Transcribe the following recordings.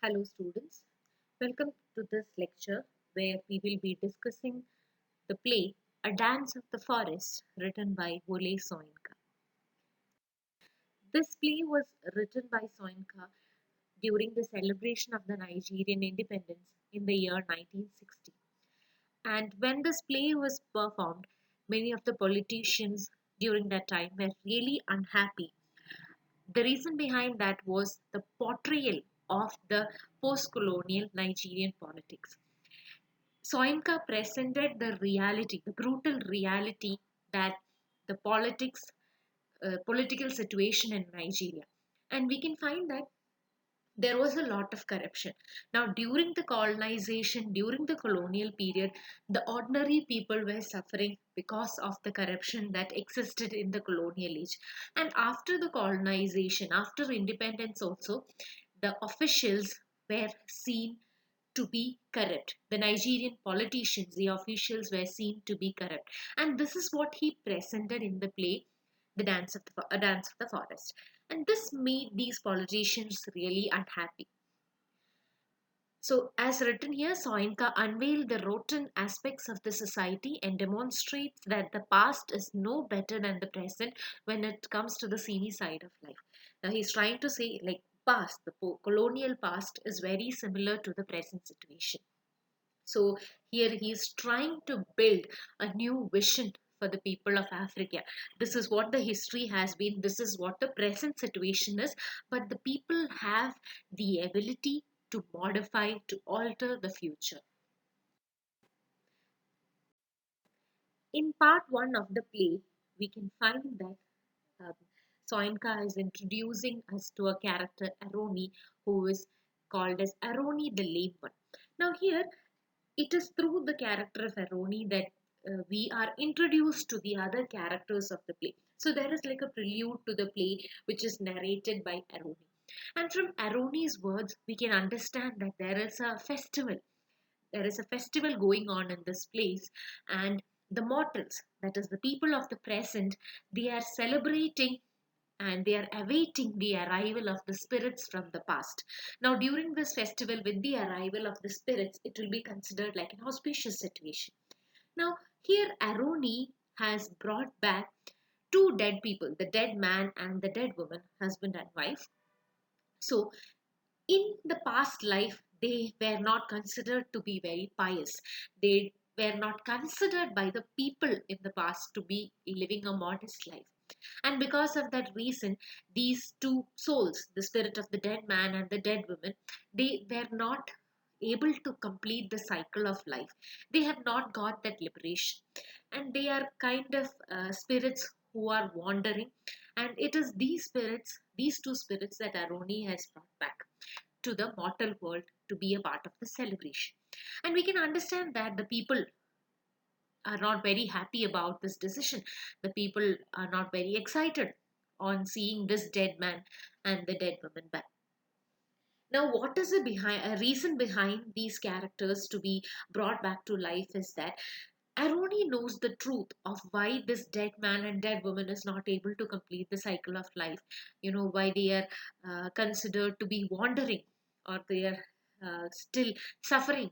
Hello, students. Welcome to this lecture where we will be discussing the play A Dance of the Forest, written by Wole Soyinka. This play was written by Soyinka during the celebration of the Nigerian independence in the year 1960. And when this play was performed, many of the politicians during that time were really unhappy. The reason behind that was the portrayal of the post colonial Nigerian politics. Soinka presented the reality, the brutal reality that the political situation in Nigeria. And we can find that there was a lot of corruption. Now, during the colonization, during the colonial period, the ordinary people were suffering because of the corruption that existed in the colonial age. And after the colonization, after independence, also, the officials were seen to be corrupt. The Nigerian politicians, the officials were seen to be corrupt. And this is what he presented in the play, A Dance of the Forest. And this made these politicians really unhappy. So, as written here, Soinka unveiled the rotten aspects of the society and demonstrates that the past is no better than the present when it comes to the seamy side of life. Now, he's trying to say, like, past, the colonial past is very similar to the present situation. So, here he is trying to build a new vision for the people of Africa. This is what the history has been, this is what the present situation is, but the people have the ability to modify, to alter the future. In part one of the play, we can find that um, Soinka is introducing us to a character, Aroni, who is called as Aroni the Lame One. Now, here it is through the character of Aroni that we are introduced to the other characters of the play. So, there is like a prelude to the play which is narrated by Aroni. And from Aroni's words, we can understand that there is a festival. There is a festival going on in this place, and the mortals, that is, the people of the present, they are celebrating and they are awaiting the arrival of the spirits from the past. Now, during this festival, with the arrival of the spirits, it will be considered like an auspicious situation. Now, here Aroni has brought back two dead people, the dead man and the dead woman, husband and wife. So, in the past life, they were not considered to be very pious. They were not considered by the people in the past to be living a modest life. And because of that reason, these two souls, the spirit of the dead man and the dead woman, they were not able to complete the cycle of life. They have not got that liberation. And they are kind of spirits who are wandering. And it is these spirits, these two spirits that Aroni has brought back to the mortal world to be a part of the celebration. And we can understand that the people are not very happy about this decision. The people are not very excited on seeing this dead man and the dead woman back. Now, what is a reason behind these characters to be brought back to life is that Aroni knows the truth of why this dead man and dead woman is not able to complete the cycle of life. You know, why they are considered to be wandering, or they are still suffering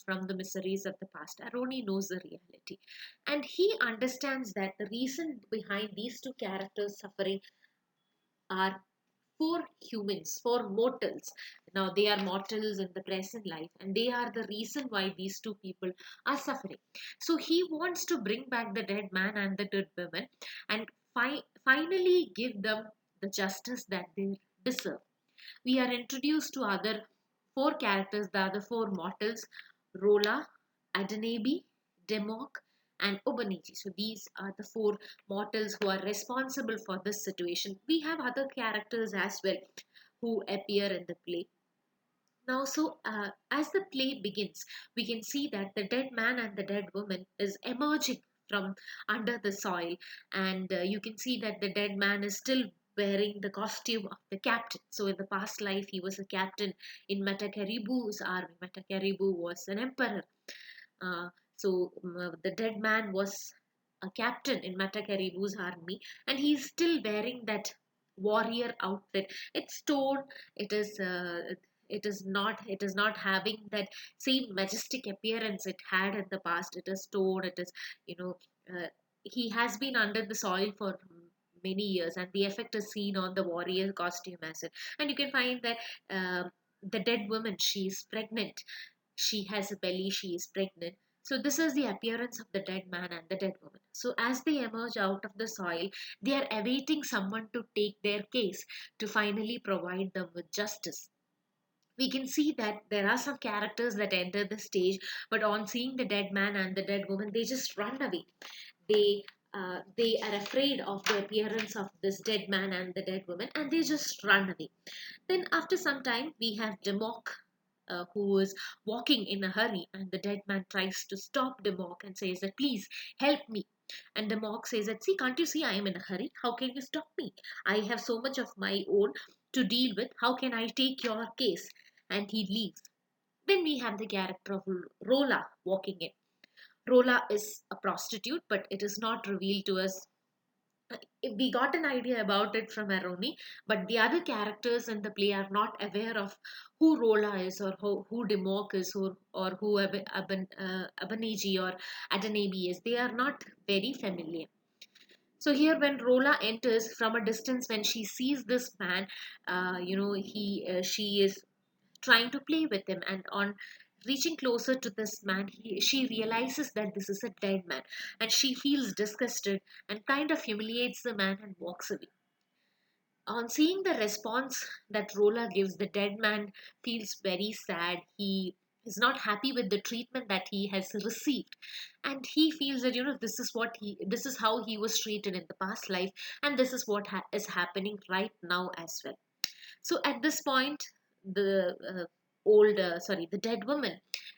from the miseries of the past. Aroni knows the reality. And he understands that the reason behind these two characters suffering are for humans, for mortals. Now, they are mortals in the present life, and they are the reason why these two people are suffering. So, he wants to bring back the dead man and the dead woman and finally give them the justice that they deserve. We are introduced to other four characters, the other four mortals, Rola, Adenabi, Demok, and Obaniji. So these are the four mortals who are responsible for this situation. We have other characters as well who appear in the play. Now, as the play begins, we can see that the dead man and the dead woman is emerging from under the soil, and you can see that the dead man is still wearing the costume of the captain. So, in the past life, he was a captain in Matakaribu's army. Matakaribu was an emperor. The dead man was a captain in Matakaribu's army, and he's still wearing that warrior outfit. It's torn. It is. it is not having that same majestic appearance it had in the past. It is torn. It is, you know uh, he has been under the soil for many years, and the effect is seen on the warrior costume as well. And you can find that the dead woman, she is pregnant. She has a belly, she is pregnant. So this is the appearance of the dead man and the dead woman. So as they emerge out of the soil, they are awaiting someone to take their case, to finally provide them with justice. We can see that there are some characters that enter the stage, but on seeing the dead man and the dead woman, they just run away. They are afraid of the appearance of this dead man and the dead woman, and they just run away. Then after some time, we have Demok, who is walking in a hurry, and the dead man tries to stop Demok and says that, please help me. And Demok says that, see, can't you see I am in a hurry? How can you stop me? I have so much of my own to deal with. How can I take your case? And he leaves. Then we have the character of Rola walking in. Rola is a prostitute, but it is not revealed to us. We got an idea about it from Aroni, but the other characters in the play are not aware of who Rola is, or who Demok is, or who Abaneji or Adanabi is. They are not very familiar. So here, when Rola enters from a distance, when she sees this man, she is trying to play with him, and on reaching closer to this man, she realizes that this is a dead man, and she feels disgusted and kind of humiliates the man and walks away. On seeing the response that Rola gives, the dead man feels very sad. He is not happy with the treatment that he has received, and he feels that, this is how he was treated in the past life, and this is what is happening right now as well. So at this point, the the dead woman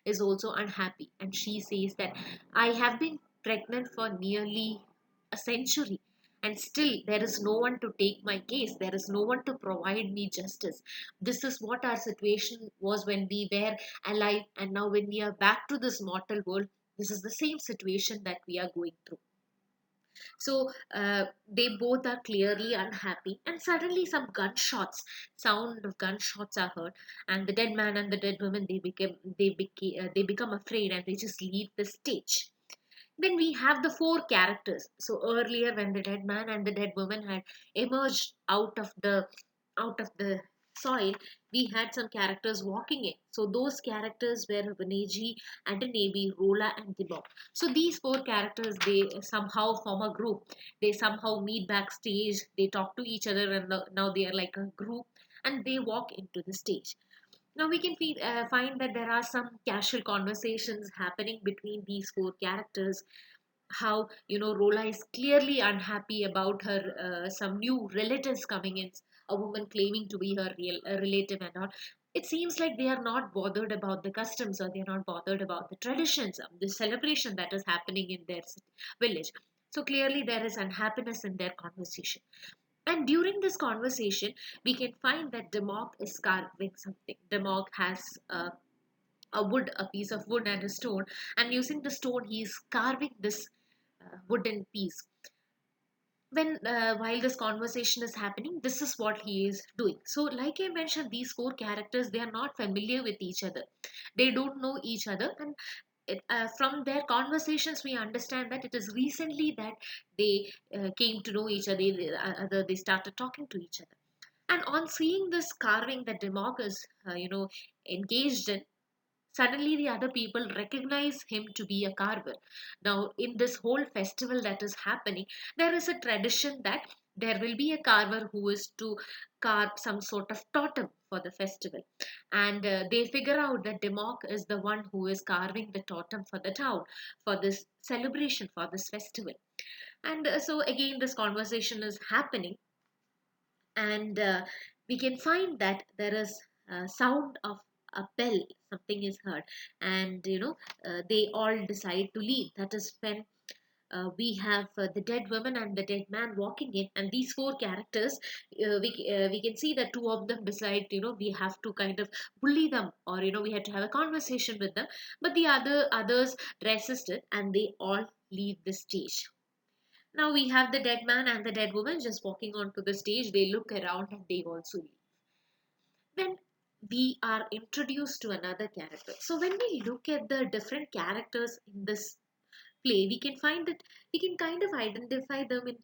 is also unhappy, and she says that, I have been pregnant for nearly a century, and still there is no one to take my case. There is no one to provide me justice. This is what our situation was when we were alive, and now when we are back to this mortal world, this is the same situation that we are going through. So they both are clearly unhappy, and suddenly some gunshots, sound of gunshots are heard, and the dead man and the dead woman, they become afraid, and they just leave the stage. Then we have the four characters. So earlier, when the dead man and the dead woman had emerged out of the soil, we had some characters walking in. So those characters were Vaneji, Antanabi, Rola, and Dibok. So these four characters, they somehow form a group. They somehow meet backstage. They talk to each other, and now they are like a group, and they walk into the stage. Now we can find that there are some casual conversations happening between these four characters. How, Rola is clearly unhappy about her some new relatives coming in, a woman claiming to be her real relative and all. It seems like they are not bothered about the customs, or they are not bothered about the traditions of the celebration that is happening in their village. So clearly there is unhappiness in their conversation. And during this conversation, we can find that Demok is carving something. Demok has a piece of wood and a stone, and using the stone, he is carving this wooden piece. When while this conversation is happening, this is what he is doing. So, like I mentioned, these four characters, they are not familiar with each other. They don't know each other, and from their conversations, we understand that it is recently that they came to know each other. They started talking to each other. And on seeing this carving that Demok is, engaged in, suddenly the other people recognize him to be a carver. Now, in this whole festival that is happening, there is a tradition that there will be a carver who is to carve some sort of totem for the festival. And they figure out that Demok is the one who is carving the totem for the town, for this celebration, for this festival. And so, again, this conversation is happening, and we can find that there is a sound of a bell. Something is heard, and they all decide to leave. That is when we have the dead woman and the dead man walking in, and these four characters, we can see that two of them decide, we have to kind of bully them, or we have to have a conversation with them, but the others resist it, and they all leave the stage. Now we have the dead man and the dead woman just walking onto the stage. They look around, and they also leave. Then we are introduced to another character. So when we look at the different characters in this play, we can find that we can kind of identify them in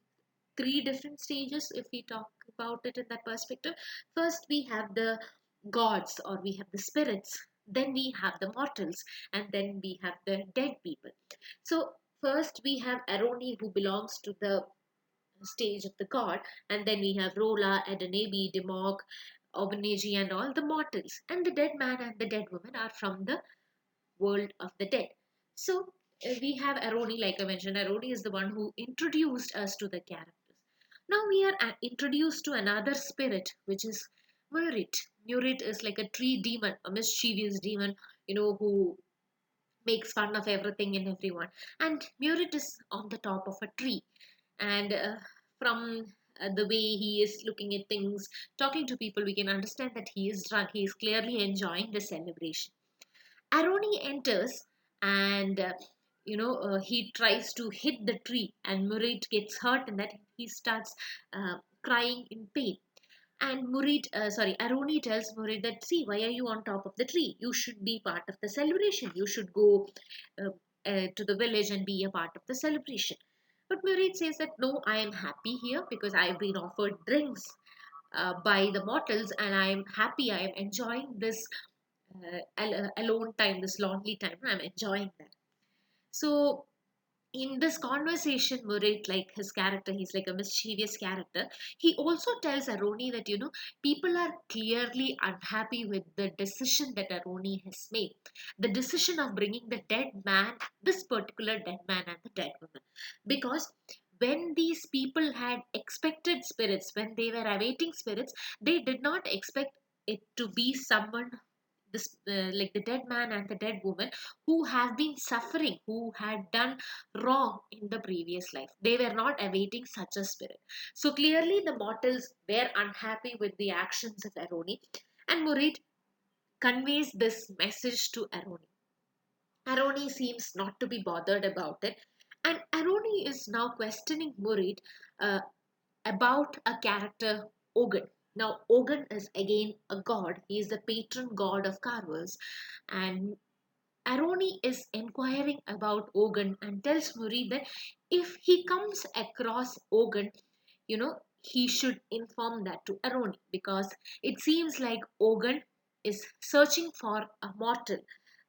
three different stages if we talk about it in that perspective. First, we have the gods, or we have the spirits, then we have the mortals, and then we have the dead people. So, first we have Aroni, who belongs to the stage of the god, and then we have Rola, Adanabi, Demok, Obanegi, and all the mortals. And the dead man and the dead woman are from the world of the dead. So we have Aroni, like I mentioned. Aroni is the one who introduced us to the characters. Now we are introduced to another spirit, which is Murit. Murit is like a tree demon, a mischievous demon, who makes fun of everything and everyone. And Murit is on the top of a tree, and from the way he is looking at things, talking to people, we can understand that he is drunk. He is clearly enjoying the celebration. Aroni enters, and he tries to hit the tree, and Murid gets hurt, and that he starts crying in pain. And Aroni tells Murid that, see, why are you on top of the tree? You should be part of the celebration. You should go uh, to the village and be a part of the celebration. But Murid says that, no, I am happy here because I've been offered drinks by the mortals, and I'm happy. I am enjoying this alone time, this lonely time. I'm enjoying that. So in this conversation, Murid, like his character, he's like a mischievous character. He also tells Aroni that, people are clearly unhappy with the decision that Aroni has made. The decision of bringing the dead man, this particular dead man and the dead woman. Because when these people had expected spirits, when they were awaiting spirits, they did not expect it to be someone, this like the dead man and the dead woman, who have been suffering, who had done wrong in the previous life. They were not awaiting such a spirit. So clearly the mortals were unhappy with the actions of Aroni, and Murid conveys this message to Aroni. Aroni seems not to be bothered about it, and Aroni is now questioning Murid uh, about a character, Ogun. Now, Ogun is again a god. He is the patron god of carvers, and Aroni is inquiring about Ogun and tells Muri that if he comes across Ogun, he should inform that to Aroni, because it seems like Ogun is searching for a mortal,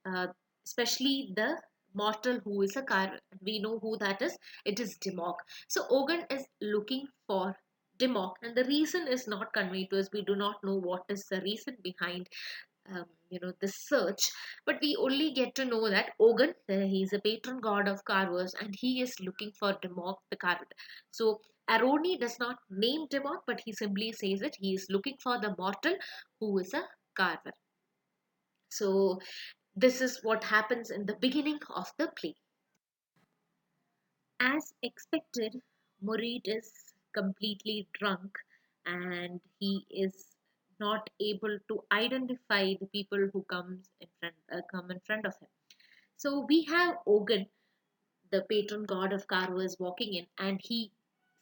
uh, especially the mortal who is a car. We know who that is. It is Dimok. So Ogun is looking for Dimok, and the reason is not conveyed to us. We do not know what is the reason behind the search, but we only get to know that Ogun, he's a patron god of carvers, and he is looking for Demok the carver. So Aroni does not name Demok, but he simply says that he is looking for the mortal who is a carver. So this is what happens in the beginning of the play. As expected, Murid is completely drunk, and he is not able to identify the people who come in front of him. So we have Ogun, the patron god of carvers, walking in, and he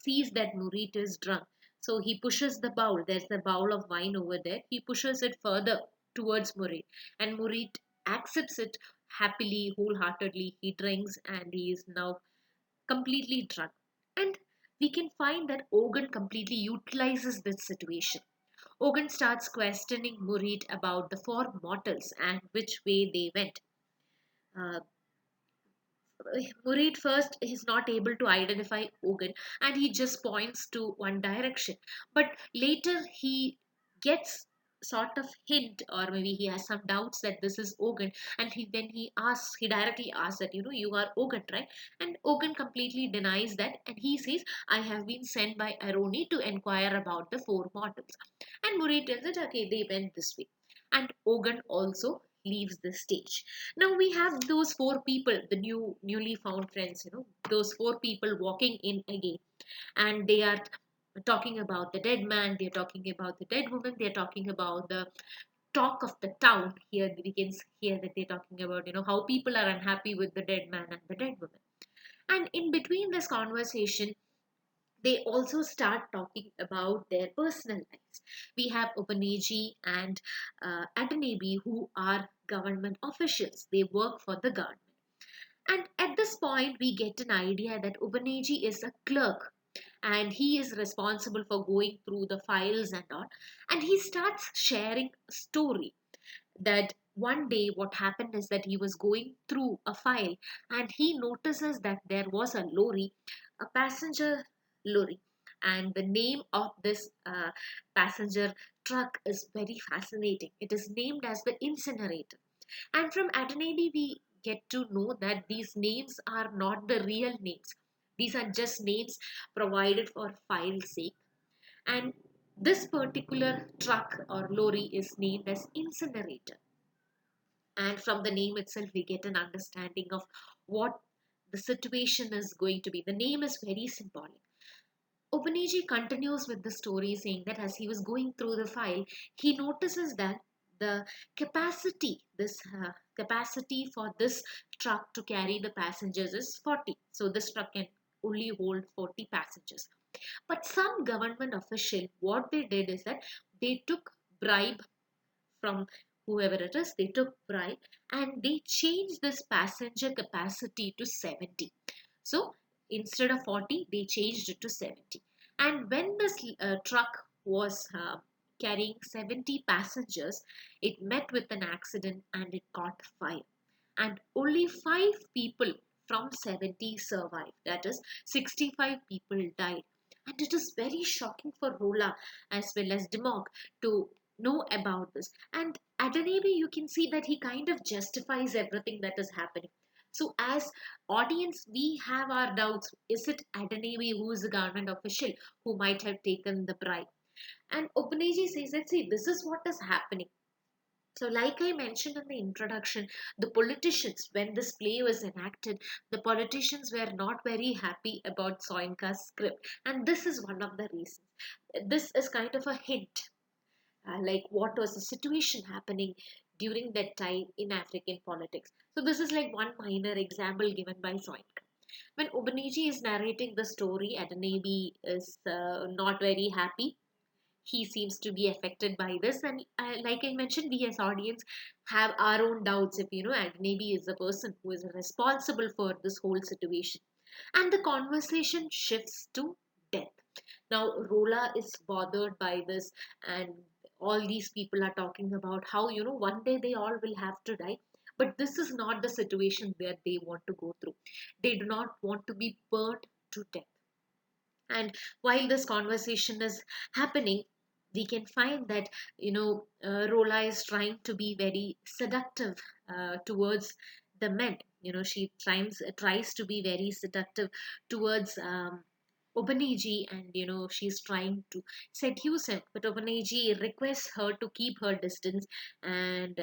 sees that Murid is drunk. So he pushes the bowl. There's the bowl of wine over there. He pushes it further towards Murid, and Murid accepts it happily, wholeheartedly. He drinks, and he is now completely drunk. And we can find that Ogun completely utilizes this situation. Ogun starts questioning Murid about the four mortals and which way they went. Uh, Murid first is not able to identify Ogun, and he just points to one direction. But later he gets sort of hint, or maybe he has some doubts that this is Ogun, and he directly asks that, you are Ogun, right? And Ogun completely denies that, and he says, I have been sent by Aroni to inquire about the four mortals. And Murid tells it, okay, they went this way. And Ogun also leaves the stage. Now we have those four people, the newly found friends, those four people walking in again, and they are talking about the dead man, they're talking about the dead woman, they're talking about the talk of the town. Here we can hear that they're talking about, how people are unhappy with the dead man and the dead woman. And in between this conversation, they also start talking about their personal lives. We have Obaneji and Adanabi, who are government officials. They work for the government. And at this point, we get an idea that Obaneji is a clerk and he is responsible for going through the files and all. And he starts sharing a story that one day what happened is that he was going through a file and he notices that there was a lorry, a passenger lorry, and the name of this passenger truck is very fascinating. It is named as the incinerator. And from Adanabi, we get to know that these names are not the real names. These are just names provided for file sake. And this particular truck or lorry is named as incinerator. And from the name itself, we get an understanding of what the situation is going to be. The name is very symbolic. Obaneji continues with the story saying that as he was going through the file, he notices that the capacity for this truck to carry the passengers is 40. So this truck can only hold 40 passengers. But some government official, what they did is that they took bribe from whoever it is, they took bribe and they changed this passenger capacity to 70. So instead of 40, they changed it to 70. And when this truck was carrying 70 passengers, it met with an accident and it caught fire. And only 5 people from 70 survived. That is, 65 people died. And it is very shocking for Rola as well as Dimok to know about this. And Adanabi, you can see that he kind of justifies everything that is happening. So, as audience, we have our doubts. Is it Adanabi who is the government official who might have taken the bribe? And Obaneji says that, see, this is what is happening. So, like I mentioned in the introduction, the politicians, when this play was enacted, the politicians were not very happy about Soinka's script. And this is one of the reasons. This is kind of a hint, like what was the situation happening during that time in African politics. So, this is like one minor example given by Soinka. When Obaniji is narrating the story, Adanabi is not very happy. He seems to be affected by this, and like I mentioned, we as audience have our own doubts if Agnebi is the person who is responsible for this whole situation. And the conversation shifts to death. Now Rola is bothered by this, and all these people are talking about how one day they all will have to die. But this is not the situation where they want to go through. They do not want to be burnt to death. And while this conversation is happening, we can find that Rola is trying to be very seductive towards the men. She tries to be very seductive towards Obaniji, and she's trying to seduce him, but Obaniji requests her to keep her distance, and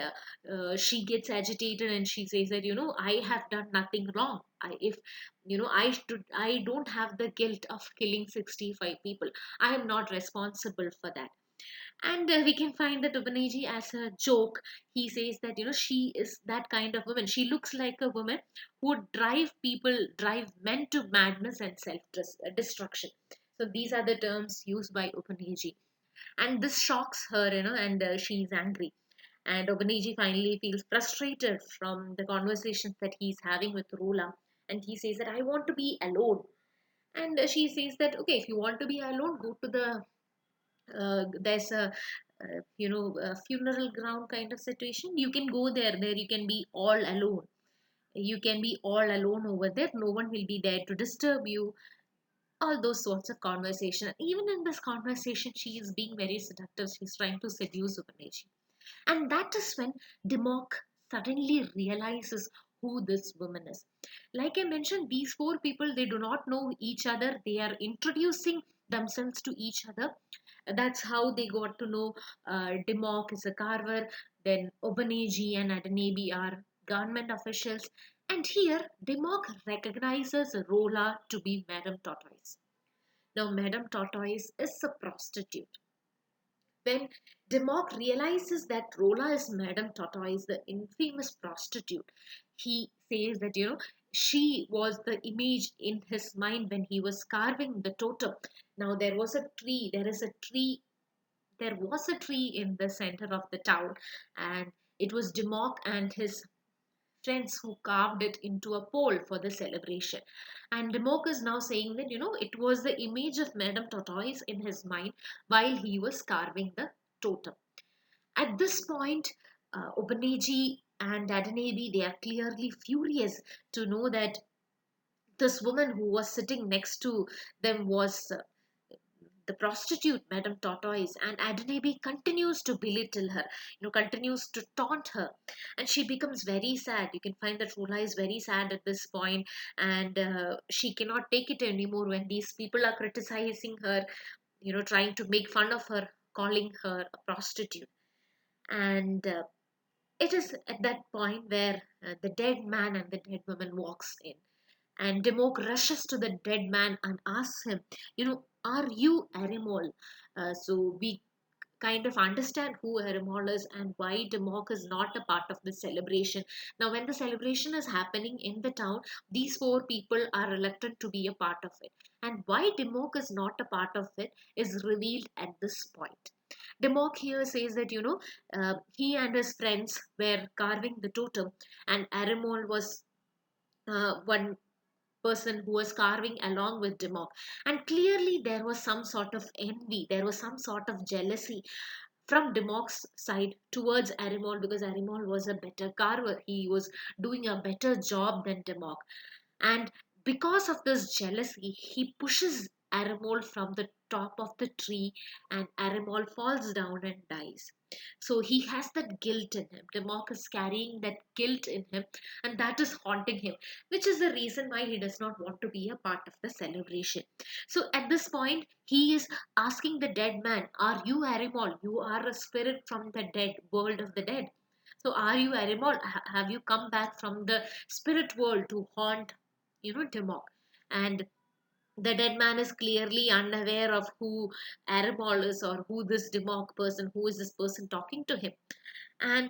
she gets agitated and she says that I have done nothing wrong. If I don't have the guilt of killing 65 people. I am not responsible for that. And we can find that Ubaneji as a joke. He says that she is that kind of woman. She looks like a woman who would drive men to madness and self destruction. So these are the terms used by Ubaneji, and this shocks her, and she's angry. And Obaniji finally feels frustrated from the conversations that he's having with Rola, and he says that I want to be alone. And she says that okay, if you want to be alone, go to the there's a funeral ground kind of situation. You can go there. There you can be all alone. You can be all alone over there. No one will be there to disturb you. All those sorts of conversation. Even in this conversation, she is being very seductive. She's trying to seduce Upaneshi. And that is when Dimok suddenly realizes who this woman is. Like I mentioned, these 4 people, they do not know each other. They are introducing themselves to each other. That's how they got to know Dimok is a carver. Then Obaneji and Adanabi are government officials. And here, Dimok recognizes Rola to be Madame Tortoise. Now, Madame Tortoise is a prostitute. When Demok realizes that Rola is Madame Tortoise, the infamous prostitute, he says that, she was the image in his mind when he was carving the totem. Now there was a tree in the center of the town, and it was Democ and his friends who carved it into a pole for the celebration. And Democ is now saying that, it was the image of Madame Tortoise in his mind while he was carving the totem. At this point, Obanegi and Adanabi, they are clearly furious to know that this woman who was sitting next to them was the prostitute Madame Tortoise, and Adanabi continues to belittle her, continues to taunt her, and she becomes very sad. You can find that Rola is very sad at this point, and she cannot take it anymore when these people are criticizing her, trying to make fun of her, calling her a prostitute. And it is at that point where the dead man and the dead woman walks in, and Demok rushes to the dead man and asks him, are you Arimol? So we kind of understand who Arimol is and why Demok is not a part of the celebration. Now, when the celebration is happening in the town, these four people are reluctant to be a part of it. And why Demok is not a part of it is revealed at this point. Demok here says that, he and his friends were carving the totem, and Arimol was one person who was carving along with Dimok. And clearly, there was some sort of envy, there was some sort of jealousy from Dimok's side towards Arimol, because Arimol was a better carver. He was doing a better job than Dimok. And because of this jealousy, he pushes Arimol from the top of the tree, and Arimol falls down and dies. So he has that guilt in him. Demok is carrying that guilt in him, and that is haunting him, which is the reason why he does not want to be a part of the celebration. So at this point, he is asking the dead man, are you Arimol? You are a spirit from the dead, world of the dead. So are you Arimol? Have you come back from the spirit world to haunt, Demok? And the dead man is clearly unaware of who Arimol is, or who this Demok person, who is this person talking to him. And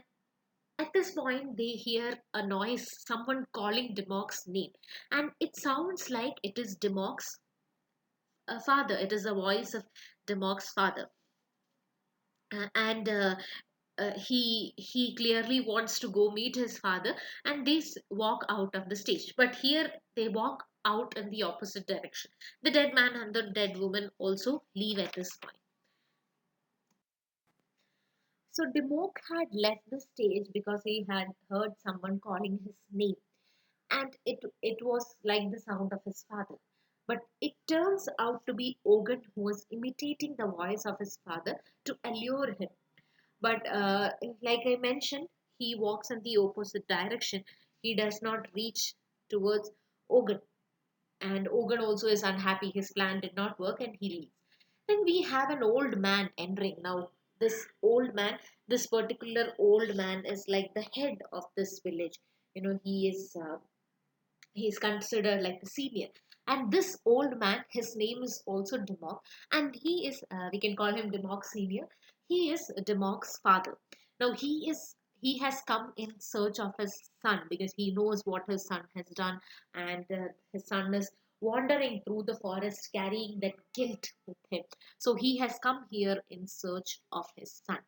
at this point, they hear a noise, someone calling Demok's name. And it sounds like it is Demok's father. It is the voice of Demok's father. And he clearly wants to go meet his father, and they walk out of the stage, but here they walk out in the opposite direction. The dead man and the dead woman also leave at this point. So Demok had left the stage because he had heard someone calling his name, and it was like the sound of his father. But it turns out to be Ogun who was imitating the voice of his father to allure him. But like I mentioned, he walks in the opposite direction. He does not reach towards Ogun. And Ogun also is unhappy. His plan did not work and he leaves. Then we have an old man entering. Now, this old man, this particular old man is like the head of this village. He is considered like the senior. And this old man, his name is also Demok, and he is, we can call him Demok Senior. He is Demok's father. Now he has come in search of his son because he knows what his son has done, and his son is wandering through the forest carrying that guilt with him. So he has come here in search of his son.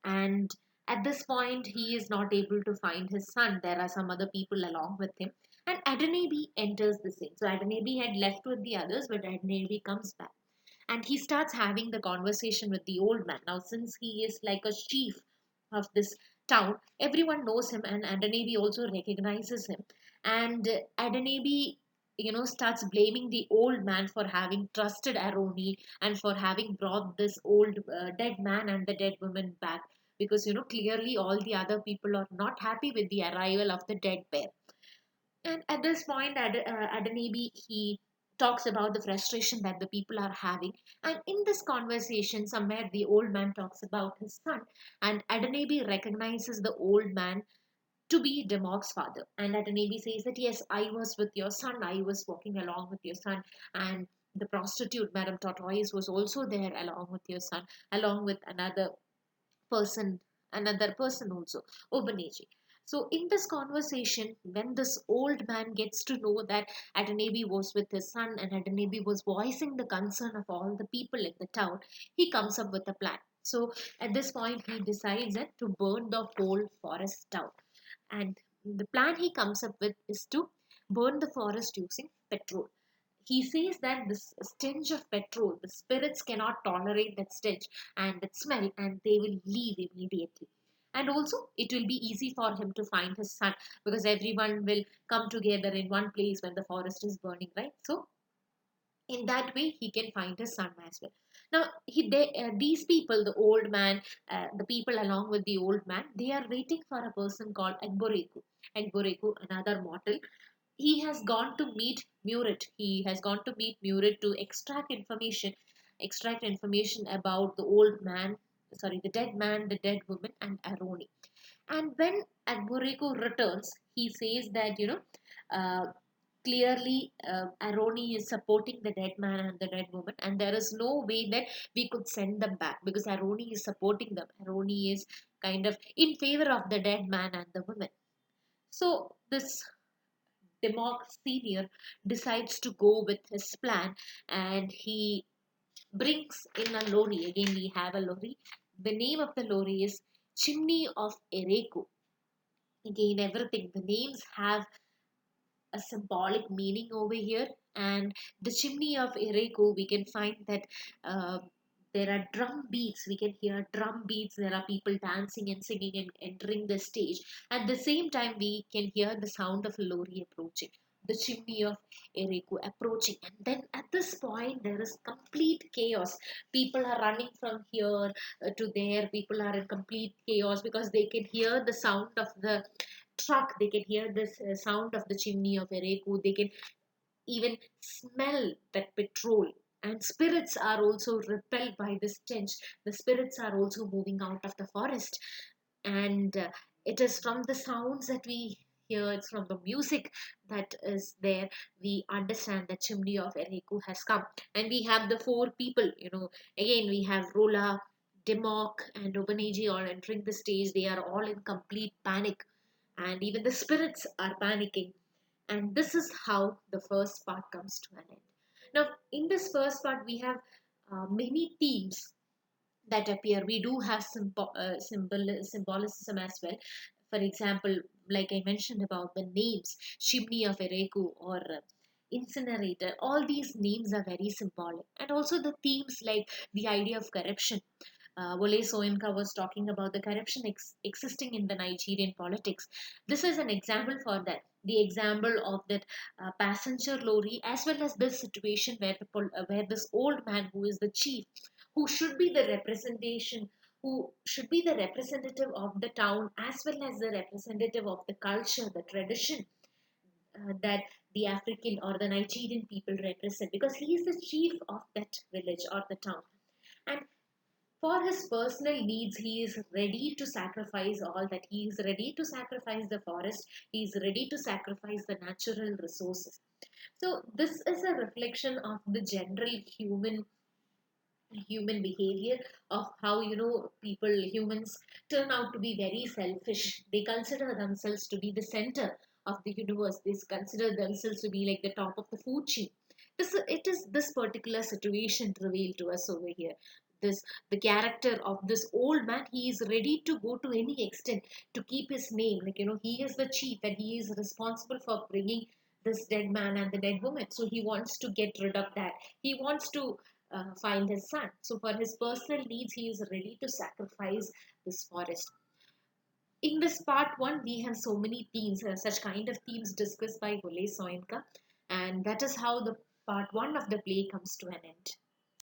And at this point, he is not able to find his son. There are some other people along with him, and Adanabi enters the scene. So Adanabi had left with the others, but Adanabi comes back, and he starts having the conversation with the old man. Now, since he is like a chief of this town, everyone knows him, and Adanabi also recognizes him. And Adanabi, starts blaming the old man for having trusted Aroni and for having brought this old dead man and the dead woman back, because clearly all the other people are not happy with the arrival of the dead pair. And at this point, Adanibi, he talks about the frustration that the people are having. And in this conversation, somewhere the old man talks about his son, and Adanibi recognizes the old man to be Demok's father. And Adanibi says that, yes, I was with your son, I was walking along with your son, and the prostitute, Madame Tortoise, was also there along with your son, along with person, another person also, Obaneji. So in this conversation, when this old man gets to know that Adanabi was with his son and Adanabi was voicing the concern of all the people in the town, he comes up with a plan. So at this point, he decides that to burn the whole forest down. And the plan he comes up with is to burn the forest using petrol. He says that this stench of petrol, the spirits cannot tolerate that stench and that smell, and they will leave immediately. And also, it will be easy for him to find his son because everyone will come together in one place when the forest is burning, right? So, in that way, he can find his son as well. Now, these people, the old man, the people along with the old man, they are waiting for a person called Agboreku. Agboreku, another mortal, he has gone to meet Murit. He has gone to meet Murit to extract information about the old man, sorry, the dead man, the dead woman, and Aroni. And when Agboreko returns, he says that, uh, clearly Aroni is supporting the dead man and the dead woman, and there is no way that we could send them back because Aroni is supporting them. Aroni is kind of in favor of the dead man and the woman. So this Demok Senior decides to go with his plan and he brings in a lorry. Again, we have a lorry. The name of the lorry is Chimney of Ereko. Again, everything, the names have a symbolic meaning over here. And the chimney of Ereko, we can find that uh, there are drum beats. We can hear drum beats. There are people dancing and singing and entering the stage. At the same time, we can hear the sound of a lorry approaching. The chimney of Ereko approaching, and then at this point there is complete chaos. People are running from here to there. People are in complete chaos because they can hear the sound of the truck. They can hear this sound of the chimney of Ereku. They can even smell that petrol. And spirits are also repelled by this stench. The spirits are also moving out of the forest. And it is from the sounds that we hear, it's from the music that is there, we understand that chimney of Ereku has come. And we have the four people, again we have Rola, Demok, and Obaniji all entering the stage. They are all in complete panic and even the spirits are panicking. And this is how the first part comes to an end. Now, in this first part, we have many themes that appear. We do have symbolism as well. For example, like I mentioned about the names, Shimni of Ereku or incinerator, all these names are very symbolic. And also the themes like the idea of corruption. Wole Soyinka was talking about the corruption existing in the Nigerian politics. This is an example for that. The example of that passenger lorry, as well as this situation where this old man who is the chief, who should be the representation, who should be the representative of the town, as well as the representative of the culture, the tradition that the African or the Nigerian people represent, because he is the chief of that village or the town. And for his personal needs, he is ready to sacrifice all that. He is ready to sacrifice the forest. He is ready to sacrifice the natural resources. So this is a reflection of the general human behavior, of how humans turn out to be very selfish. They consider themselves to be the center of the universe. They consider themselves to be like the top of the food chain. It is this particular situation revealed to us over here. This The character of this old man, he is ready to go to any extent to keep his name. He is the chief and he is responsible for bringing this dead man and the dead woman. So he wants to get rid of that. He wants to find his son. So for his personal needs, he is ready to sacrifice this forest. In this part one, we have so many themes, such kind of themes discussed by Wole Soyinka, and that is how the part one of the play comes to an end.